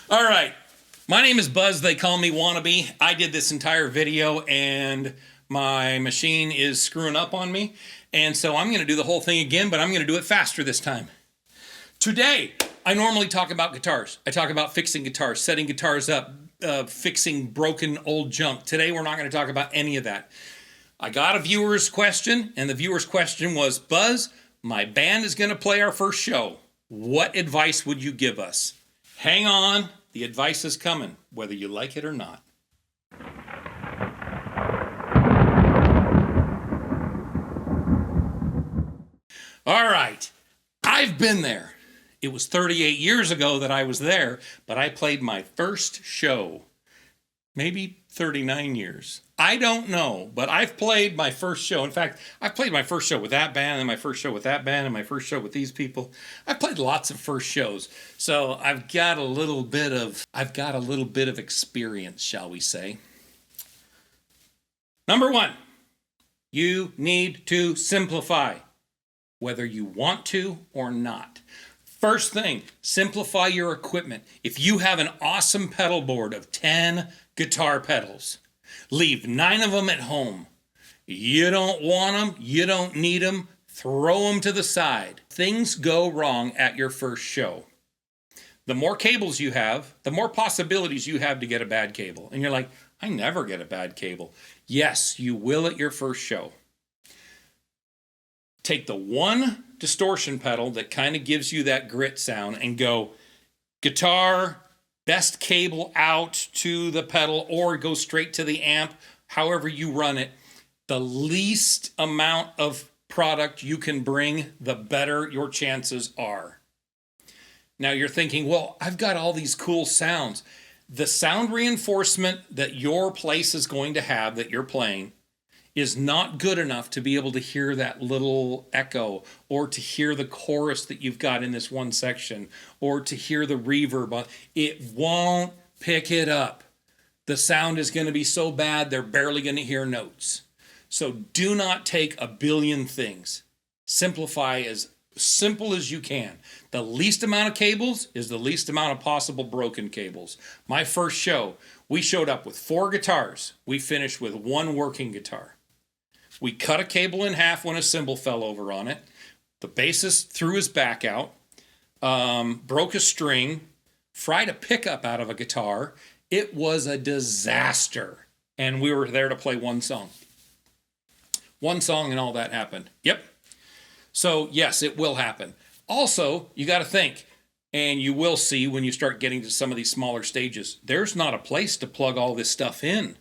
All right. My name is Buzz. They call me Wannabe. I did this entire video and my machine is screwing up on me. And so I'm going to do the whole thing again, but I'm going to do it faster this time. Today, I normally talk about guitars. I talk about fixing guitars, setting guitars up, fixing broken old junk. Today, we're not going to talk about any of that. I got a viewer's question, and the viewer's question was, Buzz, my band is going to play our first show. What advice would you give us? Hang on, the advice is coming, whether you like it or not. All right, I've been there. It was 38 years ago that I was there, but I played my first show. Maybe 39 years. I don't know, but I've played my first show. In fact, I've played my first show with that band, and my first show with that band, and my first show with these people. I've played lots of first shows, so I've got a little bit of experience, shall we say. Number one, you need to simplify, whether you want to or not. First thing, simplify your equipment. If you have an awesome pedal board of 10 guitar pedals, leave 9 of them at home. You don't want them, you don't need them, throw them to the side. Things go wrong at your first show. The more cables you have, the more possibilities you have to get a bad cable. And you're like, I never get a bad cable. Yes, you will at your first show. Take the one distortion pedal that kind of gives you that grit sound and go guitar, best cable out to the pedal, or go straight to the amp, however you run it. The least amount of product you can bring, the better your chances are. Now you're thinking, well, I've got all these cool sounds. The sound reinforcement that your place is going to have that you're playing is not good enough to be able to hear that little echo, or to hear the chorus that you've got in this one section, or to hear the reverb. It won't pick it up. The sound is going to be so bad, they're barely going to hear notes. So do not take a billion things. Simplify as simple as you can. The least amount of cables is the least amount of possible broken cables. My first show, we showed up with 4 guitars. We finished with 1 working guitar. We cut a cable in half when a cymbal fell over on it. The bassist threw his back out, broke a string, fried a pickup out of a guitar. It was a disaster. And we were there to play one song. One song and all that happened. Yep. So yes, it will happen. Also, you got to think, and you will see when you start getting to some of these smaller stages, there's not a place to plug all this stuff in.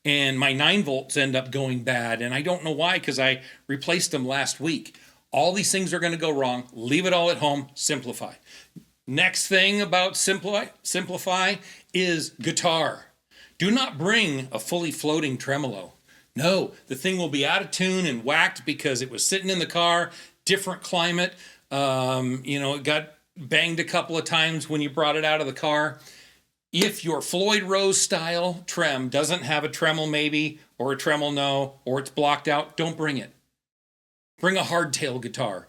And my 9 volts end up going bad, and I don't know why, because I replaced them last week. All these things are going to go wrong. Leave it all at home. Simplify. Next thing about simplify is guitar. Do not bring a fully floating tremolo. No, the thing will be out of tune and whacked because it was sitting in the car, different climate. It got banged a couple of times when you brought it out of the car. If your Floyd Rose style trem doesn't have a Tremel maybe, or a Tremel no, or it's blocked out, don't bring it. Bring a hardtail guitar.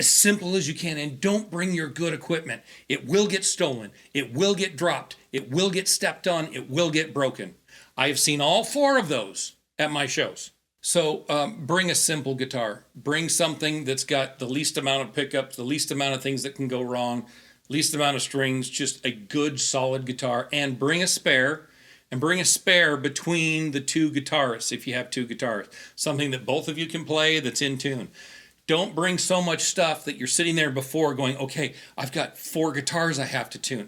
As simple as you can, and don't bring your good equipment. It will get stolen. It will get dropped. It will get stepped on. It will get broken. I have seen all 4 of those at my shows. So bring a simple guitar. Bring something that's got the least amount of pickups, the least amount of things that can go wrong, least amount of strings, just a good solid guitar, and bring a spare, and bring a spare between the 2 guitarists if you have 2 guitarists. Something that both of you can play that's in tune. Don't bring so much stuff that you're sitting there before going, okay, I've got 4 guitars I have to tune.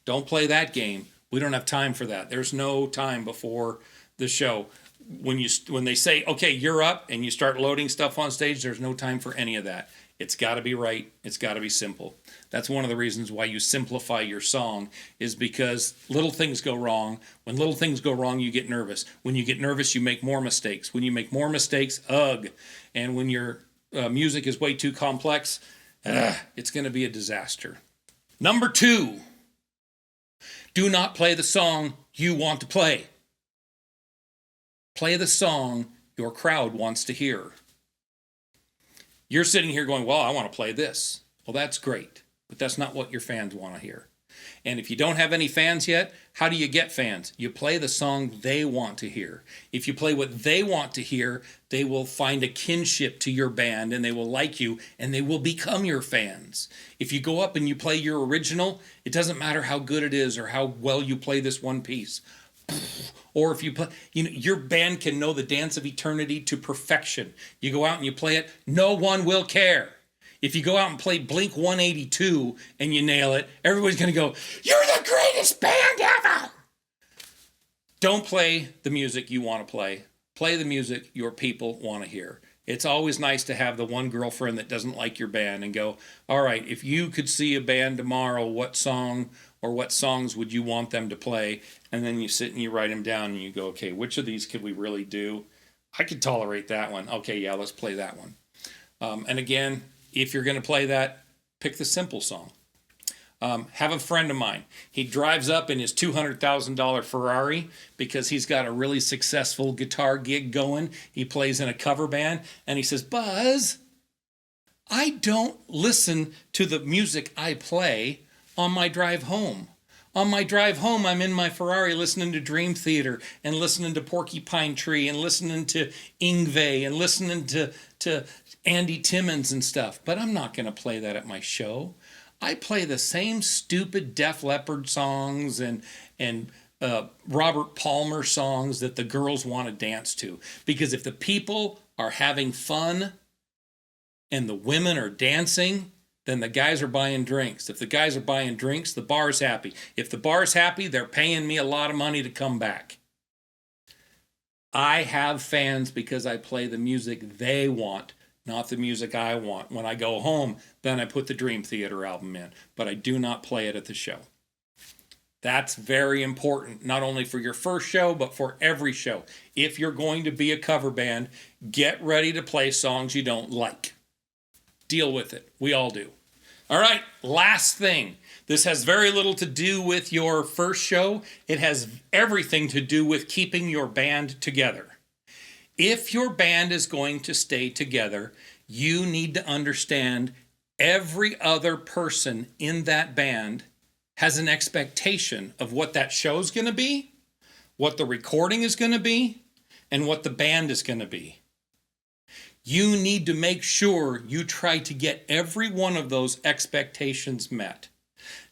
Don't play that game. We don't have time for that. There's no time before the show. When they say, okay, you're up, and you start loading stuff on stage, there's no time for any of that. It's got to be right. It's got to be simple. That's one of the reasons why you simplify your song, is because little things go wrong. When little things go wrong, you get nervous. When you get nervous, you make more mistakes. When you make more mistakes, ugh. And when your music is way too complex, it's going to be a disaster. Number 2, do not play the song you want to play. Play the song your crowd wants to hear. You're sitting here going, well, I want to play this. Well, that's great. but that's not what your fans want to hear. And if you don't have any fans yet, how do you get fans? You play the song they want to hear. If you play what they want to hear, they will find a kinship to your band and they will like you and they will become your fans. If you go up and you play your original, it doesn't matter how good it is or how well you play this one piece. Or if you play, your band can know the dance of eternity to perfection. You go out and you play it, no one will care. If you go out and play Blink 182 and you nail it, everybody's going to go, "You're the greatest band ever!" Don't play the music you want to play. Play the music your people want to hear. It's always nice to have the one girlfriend that doesn't like your band and go, "All right, if you could see a band tomorrow, what song or what songs would you want them to play?" And then you sit and you write them down and you go, "Okay, which of these could we really do? I could tolerate that one. Okay, yeah, let's play that one." And again, if you're going to play that, pick the simple song. Have a friend of mine. He drives up in his $200,000 Ferrari because he's got a really successful guitar gig going. He plays in a cover band, and he says, "Buzz, I don't listen to the music I play on my drive home. On my drive home, I'm in my Ferrari listening to Dream Theater and listening to Porcupine Tree and listening to Yngwie and listening to Andy Timmons and stuff. But I'm not going to play that at my show. I play the same stupid Def Leppard songs and Robert Palmer songs that the girls want to dance to. Because if the people are having fun and the women are dancing, then the guys are buying drinks. If the guys are buying drinks, the bar's happy. If the bar's happy, they're paying me a lot of money to come back." I have fans because I play the music they want, not the music I want. When I go home, then I put the Dream Theater album in, but I do not play it at the show. That's very important, not only for your first show, but for every show. If you're going to be a cover band, get ready to play songs you don't like. Deal with it. We all do. All right, last thing. This has very little to do with your first show. It has everything to do with keeping your band together. If your band is going to stay together, you need to understand every other person in that band has an expectation of what that show's going to be, what the recording is going to be, and what the band is going to be. You need to make sure you try to get every one of those expectations met.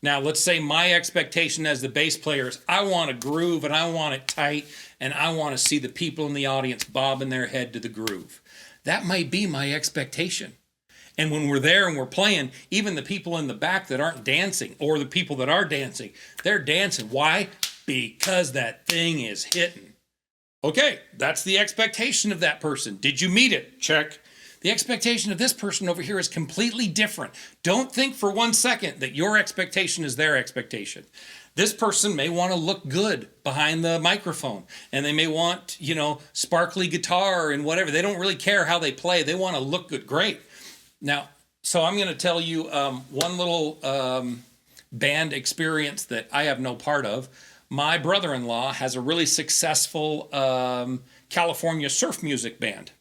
Now, let's say my expectation as the bass player is I want to groove and I want it tight and I want to see the people in the audience bobbing their head to the groove. That might be my expectation. And when we're there and we're playing, even the people in the back that aren't dancing or the people that are dancing, they're dancing. Why? Because that thing is hitting. Okay, that's the expectation of that person. Did you meet it? Check. The expectation of this person over here is completely different. Don't think for 1 second that your expectation is their expectation. This person may want to look good behind the microphone, and they may want, sparkly guitar and whatever. They don't really care how they play. They want to look good. Great. Now, so I'm going to tell you one little band experience that I have no part of. My brother-in-law has a really successful California surf music band.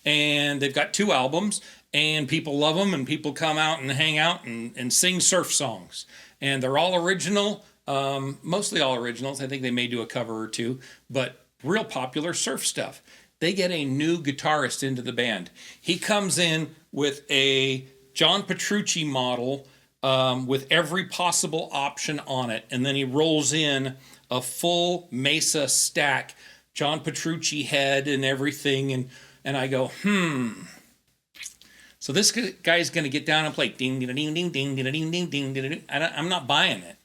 And they've got 2 albums, and people love them, and people come out and hang out and sing surf songs. And they're all original, mostly all originals. I think they may do a cover or 2, but real popular surf stuff. They get a new guitarist into the band. He comes in with a John Petrucci model with every possible option on it. And then he rolls in a full Mesa stack, John Petrucci head and everything. And I go, So this guy's going to get down and play ding, ding, ding, ding, ding, ding, ding, ding, ding, ding. I'm not buying it.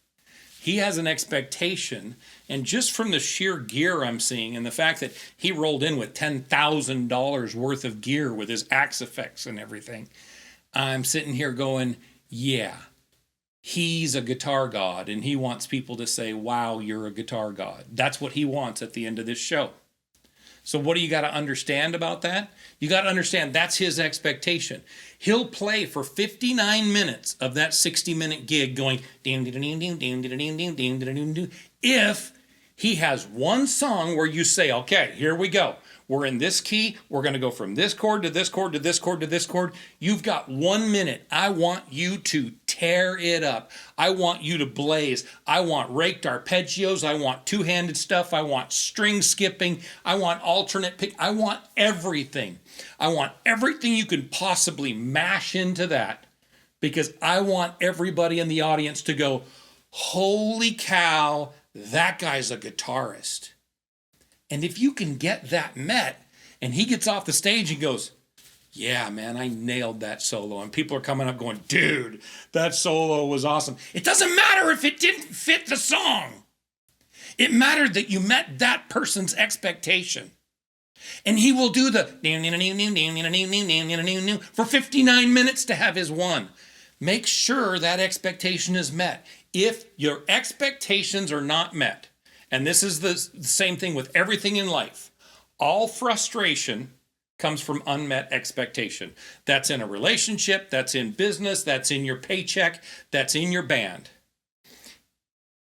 He has an expectation. And just from the sheer gear I'm seeing and the fact that he rolled in with $10,000 worth of gear with his Axe effects and everything, I'm sitting here going, yeah. He's a guitar god, and he wants people to say, wow, you're a guitar god. That's what he wants at the end of this show. So what do you got to understand about that? You got to understand that's his expectation. He'll play for 59 minutes of that 60-minute gig going ding ding ding ding ding ding ding ding ding ding ding. If he has one song where you say, okay, here we go. We're in this key. We're going to go from this chord to this chord to this chord to this chord. You've got 1 minute. I want you to tear it up. I want you to blaze. I want raked arpeggios. I want two-handed stuff. I want string skipping. I want alternate pick. I want everything. I want everything you can possibly mash into that, because I want everybody in the audience to go, holy cow, that guy's a guitarist. And if you can get that met, and he gets off the stage and goes, yeah, man, I nailed that solo. And people are coming up going, dude, that solo was awesome. It doesn't matter if it didn't fit the song. It mattered that you met that person's expectation. And he will do the for 59 minutes to have his one. Make sure that expectation is met. If your expectations are not met, and this is the same thing with everything in life, all frustration comes from unmet expectation. That's in a relationship, that's in business, that's in your paycheck, that's in your band.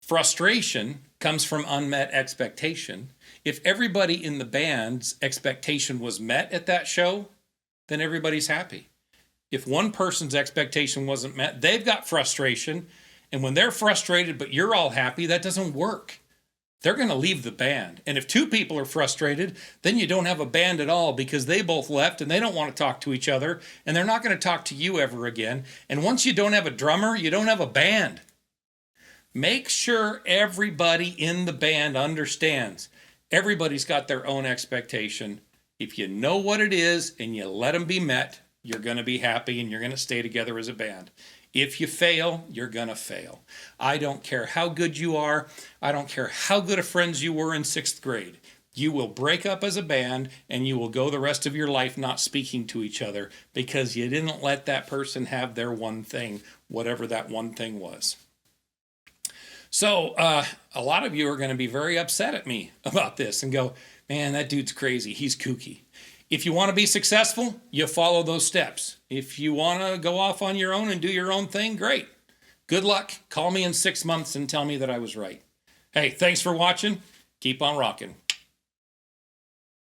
Frustration comes from unmet expectation. If everybody in the band's expectation was met at that show, then everybody's happy. If one person's expectation wasn't met, they've got frustration. And when they're frustrated, but you're all happy, that doesn't work. They're going to leave the band. And if two people are frustrated, then you don't have a band at all, because they both left and they don't want to talk to each other, and they're not going to talk to you ever again. And once you don't have a drummer, you don't have a band. Make sure everybody in the band understands. Everybody's got their own expectation. If you know what it is and you let them be met, you're going to be happy and you're going to stay together as a band. If you fail, you're going to fail. I don't care how good you are. I don't care how good of friends you were in 6th grade. You will break up as a band and you will go the rest of your life not speaking to each other because you didn't let that person have their one thing, whatever that one thing was. So a lot of you are going to be very upset at me about this and go, man, that dude's crazy. He's kooky. If you want to be successful, you follow those steps. If you want to go off on your own and do your own thing, great. Good luck. Call me in 6 months and tell me that I was right. Hey, thanks for watching. Keep on rocking.